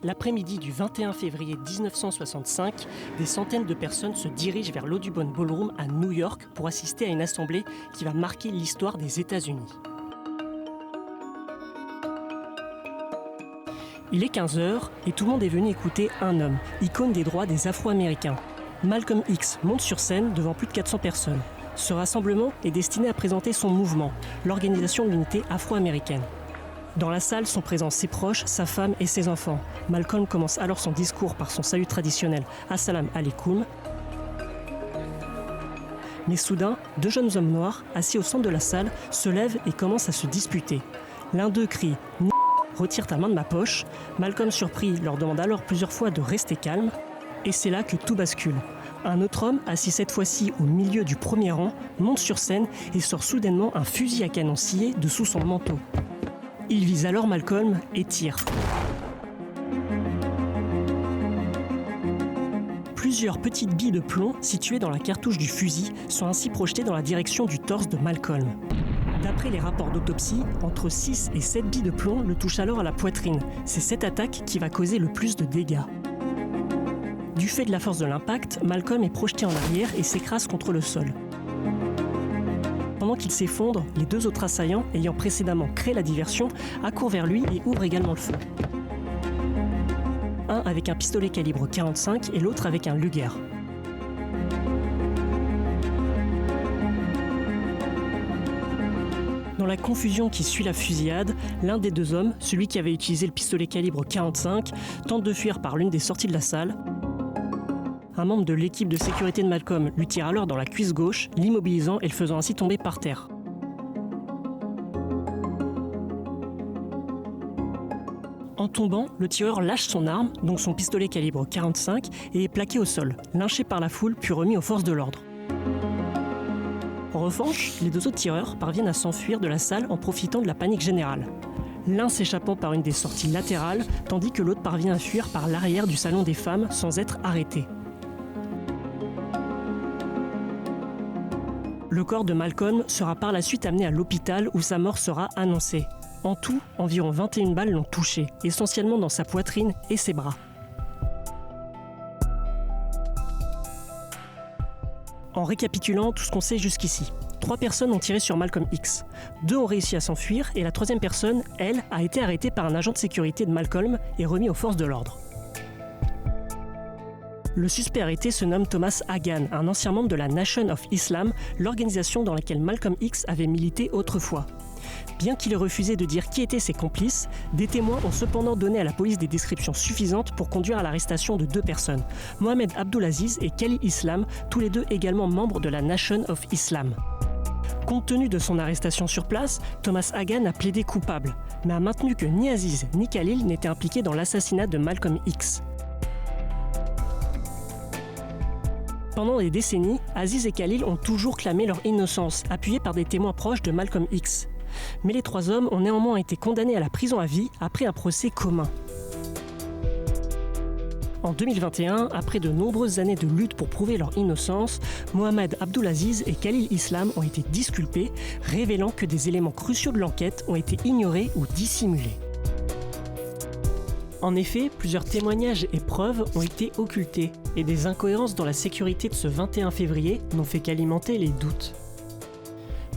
L'après-midi du 21 février 1965, des centaines de personnes se dirigent vers l'Audubon Ballroom à New York pour assister à une assemblée qui va marquer l'histoire des États-Unis. Il est 15h et tout le monde est venu écouter un homme, icône des droits des Afro-Américains. Malcolm X monte sur scène devant plus de 400 personnes. Ce rassemblement est destiné à présenter son mouvement, l'Organisation de l'Unité Afro-Américaine. Dans la salle sont présents ses proches, sa femme et ses enfants. Malcolm commence alors son discours par son salut traditionnel « Assalam alaikum ». Mais soudain, deux jeunes hommes noirs, assis au centre de la salle, se lèvent et commencent à se disputer. L'un d'eux crie « Retire ta main de ma poche ». Malcolm, surpris, leur demande alors plusieurs fois de rester calme. Et c'est là que tout bascule. Un autre homme, assis cette fois-ci au milieu du premier rang, monte sur scène et sort soudainement un fusil à canon scié de sous son manteau. Il vise alors Malcolm et tire. Plusieurs petites billes de plomb situées dans la cartouche du fusil sont ainsi projetées dans la direction du torse de Malcolm. D'après les rapports d'autopsie, entre 6 et 7 billes de plomb le touchent alors à la poitrine. C'est cette attaque qui va causer le plus de dégâts. Du fait de la force de l'impact, Malcolm est projeté en arrière et s'écrase contre le sol. Pendant qu'il s'effondre, les deux autres assaillants, ayant précédemment créé la diversion, accourent vers lui et ouvrent également le feu. Un avec un pistolet calibre 45 et l'autre avec un Luger. Dans la confusion qui suit la fusillade, l'un des deux hommes, celui qui avait utilisé le pistolet calibre 45, tente de fuir par l'une des sorties de la salle. Un membre de l'équipe de sécurité de Malcolm lui tire alors dans la cuisse gauche, l'immobilisant et le faisant ainsi tomber par terre. En tombant, le tireur lâche son arme, donc son pistolet calibre 45, et est plaqué au sol, lynché par la foule puis remis aux forces de l'ordre. En revanche, les deux autres tireurs parviennent à s'enfuir de la salle en profitant de la panique générale. L'un s'échappant par une des sorties latérales, tandis que l'autre parvient à fuir par l'arrière du salon des femmes sans être arrêté. Le corps de Malcolm sera par la suite amené à l'hôpital où sa mort sera annoncée. En tout, environ 21 balles l'ont touché, essentiellement dans sa poitrine et ses bras. En récapitulant tout ce qu'on sait jusqu'ici, 3 personnes ont tiré sur Malcolm X. 2 ont réussi à s'enfuir et la 3e personne, elle, a été arrêtée par un agent de sécurité de Malcolm et remis aux forces de l'ordre. Le suspect arrêté se nomme Thomas Hagan, un ancien membre de la Nation of Islam, l'organisation dans laquelle Malcolm X avait milité autrefois. Bien qu'il ait refusé de dire qui étaient ses complices, des témoins ont cependant donné à la police des descriptions suffisantes pour conduire à l'arrestation de 2 personnes, Mohamed Abdulaziz et Khalil Islam, tous les deux également membres de la Nation of Islam. Compte tenu de son arrestation sur place, Thomas Hagan a plaidé coupable, mais a maintenu que ni Aziz ni Khalil n'étaient impliqués dans l'assassinat de Malcolm X. Pendant des décennies, Aziz et Khalil ont toujours clamé leur innocence, appuyés par des témoins proches de Malcolm X. Mais les 3 hommes ont néanmoins été condamnés à la prison à vie après un procès commun. En 2021, après de nombreuses années de lutte pour prouver leur innocence, Mohamed Abdulaziz et Khalil Islam ont été disculpés, révélant que des éléments cruciaux de l'enquête ont été ignorés ou dissimulés. En effet, plusieurs témoignages et preuves ont été occultés, et des incohérences dans la sécurité de ce 21 février n'ont fait qu'alimenter les doutes.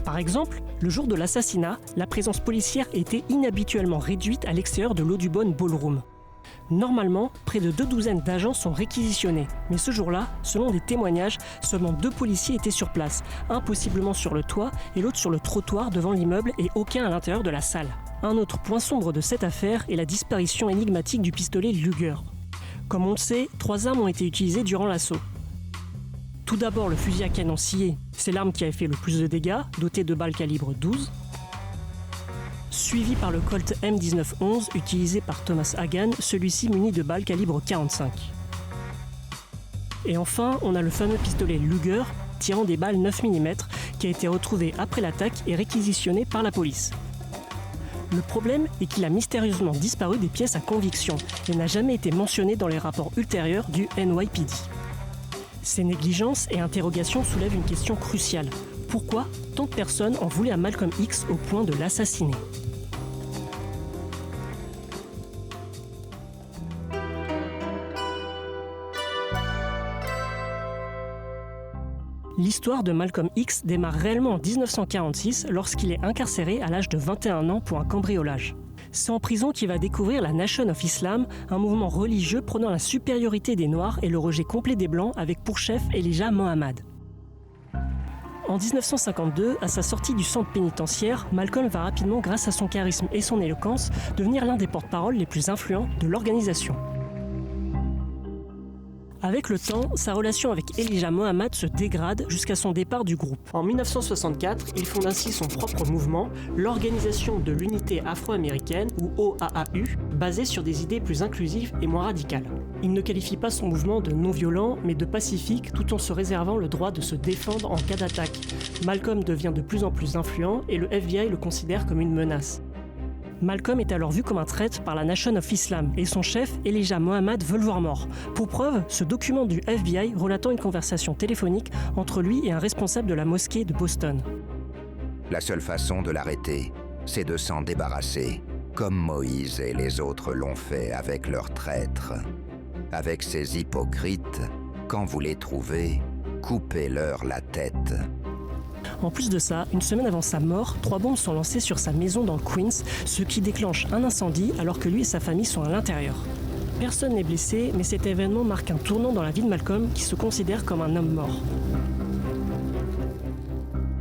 Par exemple, le jour de l'assassinat, la présence policière était inhabituellement réduite à l'extérieur de l'Audubon Ballroom. Normalement, près de 2 douzaines d'agents sont réquisitionnés, mais ce jour-là, selon des témoignages, seulement 2 policiers étaient sur place, un possiblement sur le toit et l'autre sur le trottoir devant l'immeuble et aucun à l'intérieur de la salle. Un autre point sombre de cette affaire est la disparition énigmatique du pistolet Luger. Comme on le sait, 3 armes ont été utilisées durant l'assaut. Tout d'abord le fusil à canon scié, c'est l'arme qui avait fait le plus de dégâts, doté de balles calibre 12. Suivi par le Colt M1911 utilisé par Thomas Hagan, celui-ci muni de balles calibre 45. Et enfin, on a le fameux pistolet Luger, tirant des balles 9 mm, qui a été retrouvé après l'attaque et réquisitionné par la police. Le problème est qu'il a mystérieusement disparu des pièces à conviction et n'a jamais été mentionné dans les rapports ultérieurs du NYPD. Ces négligences et interrogations soulèvent une question cruciale. Pourquoi tant de personnes en voulaient à Malcolm X au point de l'assassiner ? L'histoire de Malcolm X démarre réellement en 1946 lorsqu'il est incarcéré à l'âge de 21 ans pour un cambriolage. C'est en prison qu'il va découvrir la Nation of Islam, un mouvement religieux prônant la supériorité des Noirs et le rejet complet des Blancs avec pour chef Elijah Muhammad. En 1952, à sa sortie du centre pénitentiaire, Malcolm va rapidement, grâce à son charisme et son éloquence, devenir l'un des porte-parole les plus influents de l'organisation. Avec le temps, sa relation avec Elijah Muhammad se dégrade jusqu'à son départ du groupe. En 1964, il fonde ainsi son propre mouvement, l'Organisation de l'Unité Afro-Américaine, ou OAAU, basée sur des idées plus inclusives et moins radicales. Il ne qualifie pas son mouvement de non-violent, mais de pacifique, tout en se réservant le droit de se défendre en cas d'attaque. Malcolm devient de plus en plus influent et le FBI le considère comme une menace. Malcolm est alors vu comme un traître par la Nation of Islam et son chef, Elijah Muhammad, veut le voir mort. Pour preuve, ce document du FBI relatant une conversation téléphonique entre lui et un responsable de la mosquée de Boston. La seule façon de l'arrêter, c'est de s'en débarrasser, comme Moïse et les autres l'ont fait avec leurs traîtres. Avec ces hypocrites, quand vous les trouvez, coupez-leur la tête. En plus de ça, une semaine avant sa mort, 3 bombes sont lancées sur sa maison dans le Queens, ce qui déclenche un incendie alors que lui et sa famille sont à l'intérieur. Personne n'est blessé, mais cet événement marque un tournant dans la vie de Malcolm qui se considère comme un homme mort.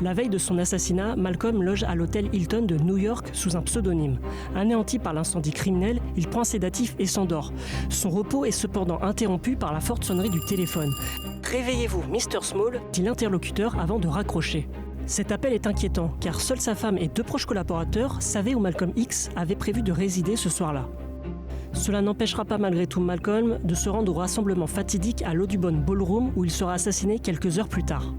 La veille de son assassinat, Malcolm loge à l'hôtel Hilton de New York sous un pseudonyme. Anéanti par l'incendie criminel, il prend un sédatif et s'endort. Son repos est cependant interrompu par la forte sonnerie du téléphone. « Réveillez-vous, Mr. Small », dit l'interlocuteur avant de raccrocher. Cet appel est inquiétant, car seule sa femme et 2 proches collaborateurs savaient où Malcolm X avait prévu de résider ce soir-là. Cela n'empêchera pas malgré tout Malcolm de se rendre au rassemblement fatidique à l'Audubon Ballroom où il sera assassiné quelques heures plus tard.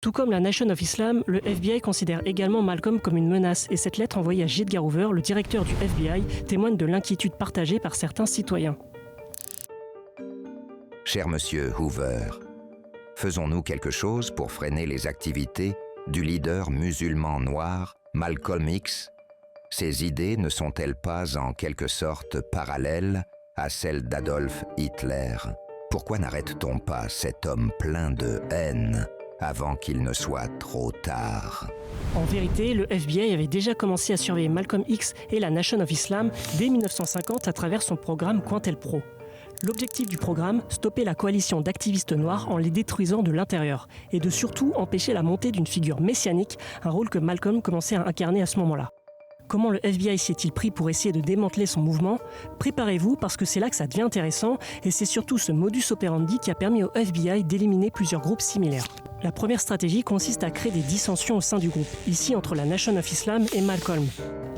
Tout comme la Nation of Islam, le FBI considère également Malcolm comme une menace et cette lettre envoyée à J. Edgar Hoover, le directeur du FBI, témoigne de l'inquiétude partagée par certains citoyens. Cher monsieur Hoover, faisons-nous quelque chose pour freiner les activités du leader musulman noir, Malcolm X? Ses idées ne sont-elles pas en quelque sorte parallèles à celles d'Adolf Hitler? Pourquoi n'arrête-t-on pas cet homme plein de haine avant qu'il ne soit trop tard? En vérité, le FBI avait déjà commencé à surveiller Malcolm X et la Nation of Islam dès 1950 à travers son programme COINTELPRO. L'objectif du programme, stopper la coalition d'activistes noirs en les détruisant de l'intérieur, et de surtout empêcher la montée d'une figure messianique, un rôle que Malcolm commençait à incarner à ce moment-là. Comment le FBI s'y est-il pris pour essayer de démanteler son mouvement? Préparez-vous parce que c'est là que ça devient intéressant et c'est surtout ce modus operandi qui a permis au FBI d'éliminer plusieurs groupes similaires. La première stratégie consiste à créer des dissensions au sein du groupe, ici entre la Nation of Islam et Malcolm.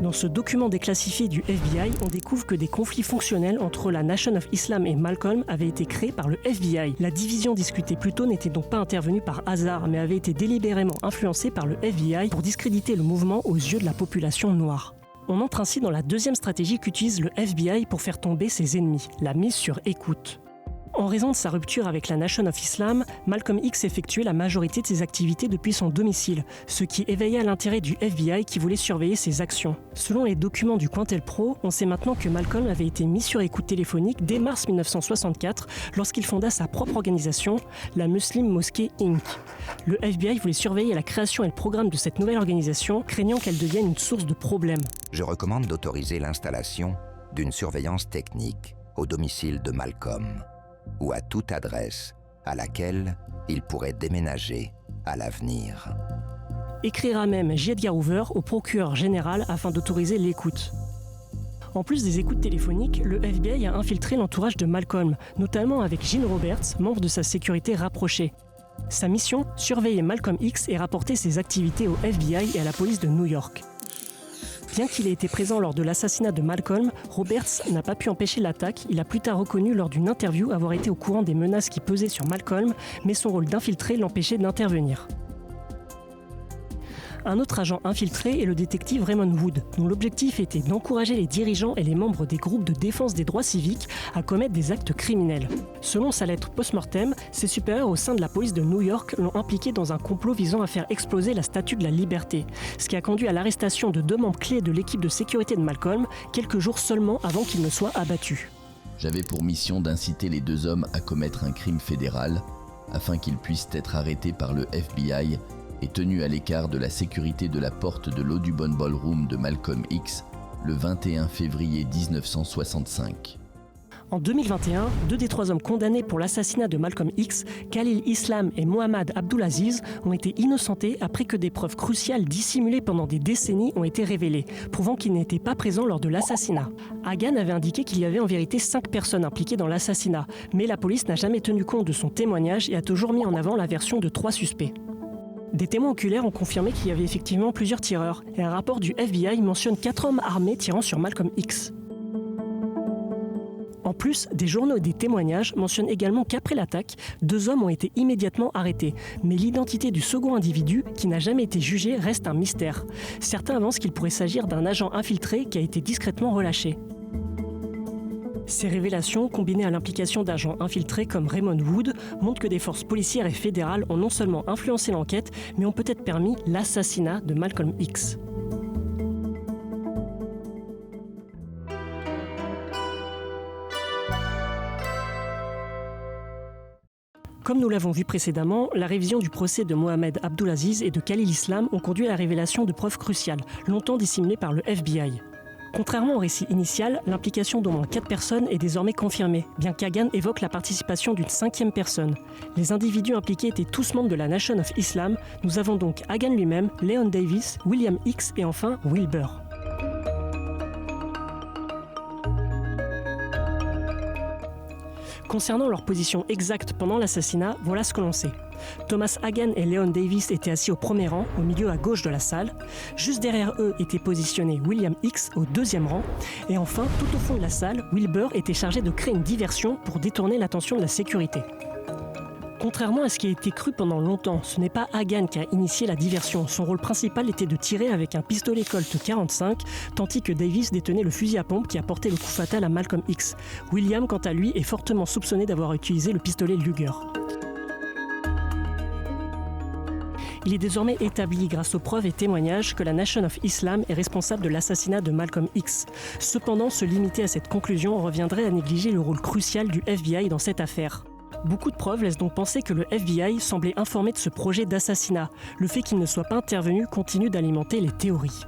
Dans ce document déclassifié du FBI, on découvre que des conflits fonctionnels entre la Nation of Islam et Malcolm avaient été créés par le FBI. La division discutée plus tôt n'était donc pas intervenue par hasard, mais avait été délibérément influencée par le FBI pour discréditer le mouvement aux yeux de la population noire. On entre ainsi dans la deuxième stratégie qu'utilise le FBI pour faire tomber ses ennemis, la mise sur écoute. En raison de sa rupture avec la Nation of Islam, Malcolm X effectuait la majorité de ses activités depuis son domicile, ce qui éveilla l'intérêt du FBI qui voulait surveiller ses actions. Selon les documents du COINTELPRO, on sait maintenant que Malcolm avait été mis sur écoute téléphonique dès mars 1964 lorsqu'il fonda sa propre organisation, la Muslim Mosque Inc. Le FBI voulait surveiller la création et le programme de cette nouvelle organisation, craignant qu'elle devienne une source de problèmes. Je recommande d'autoriser l'installation d'une surveillance technique au domicile de Malcolm, ou à toute adresse à laquelle il pourrait déménager à l'avenir. Écrira même J. Edgar Hoover au procureur général afin d'autoriser l'écoute. En plus des écoutes téléphoniques, le FBI a infiltré l'entourage de Malcolm, notamment avec Gene Roberts, membre de sa sécurité rapprochée. Sa mission, surveiller Malcolm X et rapporter ses activités au FBI et à la police de New York. Bien qu'il ait été présent lors de l'assassinat de Malcolm, Roberts n'a pas pu empêcher l'attaque. Il a plus tard reconnu lors d'une interview avoir été au courant des menaces qui pesaient sur Malcolm, mais son rôle d'infiltré l'empêchait d'intervenir. Un autre agent infiltré est le détective Raymond Wood, dont l'objectif était d'encourager les dirigeants et les membres des groupes de défense des droits civiques à commettre des actes criminels. Selon sa lettre post-mortem, ses supérieurs au sein de la police de New York l'ont impliqué dans un complot visant à faire exploser la Statue de la Liberté, ce qui a conduit à l'arrestation de 2 membres clés de l'équipe de sécurité de Malcolm, quelques jours seulement avant qu'il ne soit abattu. J'avais pour mission d'inciter les 2 hommes à commettre un crime fédéral, afin qu'ils puissent être arrêtés par le FBI et tenus à l'écart de la sécurité de la porte de l'Audubon Ballroom de Malcolm X le 21 février 1965. En 2021, 2 des 3 hommes condamnés pour l'assassinat de Malcolm X, Khalil Islam et Mohamed Abdulaziz, ont été innocentés après que des preuves cruciales dissimulées pendant des décennies ont été révélées, prouvant qu'ils n'étaient pas présents lors de l'assassinat. Hagan avait indiqué qu'il y avait en vérité 5 personnes impliquées dans l'assassinat, mais la police n'a jamais tenu compte de son témoignage et a toujours mis en avant la version de 3 suspects. Des témoins oculaires ont confirmé qu'il y avait effectivement plusieurs tireurs, et un rapport du FBI mentionne 4 hommes armés tirant sur Malcolm X. En plus, des journaux et des témoignages mentionnent également qu'après l'attaque, 2 hommes ont été immédiatement arrêtés. Mais l'identité du second individu, qui n'a jamais été jugé, reste un mystère. Certains avancent qu'il pourrait s'agir d'un agent infiltré qui a été discrètement relâché. Ces révélations, combinées à l'implication d'agents infiltrés comme Raymond Wood, montrent que des forces policières et fédérales ont non seulement influencé l'enquête, mais ont peut-être permis l'assassinat de Malcolm X. Comme nous l'avons vu précédemment, la révision du procès de Mohamed Abdulaziz et de Khalil Islam ont conduit à la révélation de preuves cruciales, longtemps dissimulées par le FBI. Contrairement au récit initial, l'implication d'au moins 4 personnes est désormais confirmée, bien qu'Hagan évoque la participation d'une 5e personne. Les individus impliqués étaient tous membres de la Nation of Islam. Nous avons donc Hagan lui-même, Leon Davis, William X et enfin Wilbur. Concernant leur position exacte pendant l'assassinat, voilà ce que l'on sait. Thomas Hagan et Leon Davis étaient assis au premier rang, au milieu à gauche de la salle. Juste derrière eux était positionné William X au 2e rang. Et enfin, tout au fond de la salle, Wilbur était chargé de créer une diversion pour détourner l'attention de la sécurité. Contrairement à ce qui a été cru pendant longtemps, ce n'est pas Hagan qui a initié la diversion. Son rôle principal était de tirer avec un pistolet Colt 45, tandis que Davis détenait le fusil à pompe qui a porté le coup fatal à Malcolm X. William, quant à lui, est fortement soupçonné d'avoir utilisé le pistolet Luger. Il est désormais établi, grâce aux preuves et témoignages, que la Nation of Islam est responsable de l'assassinat de Malcolm X. Cependant, se limiter à cette conclusion reviendrait à négliger le rôle crucial du FBI dans cette affaire. Beaucoup de preuves laissent donc penser que le FBI semblait informé de ce projet d'assassinat. Le fait qu'il ne soit pas intervenu continue d'alimenter les théories.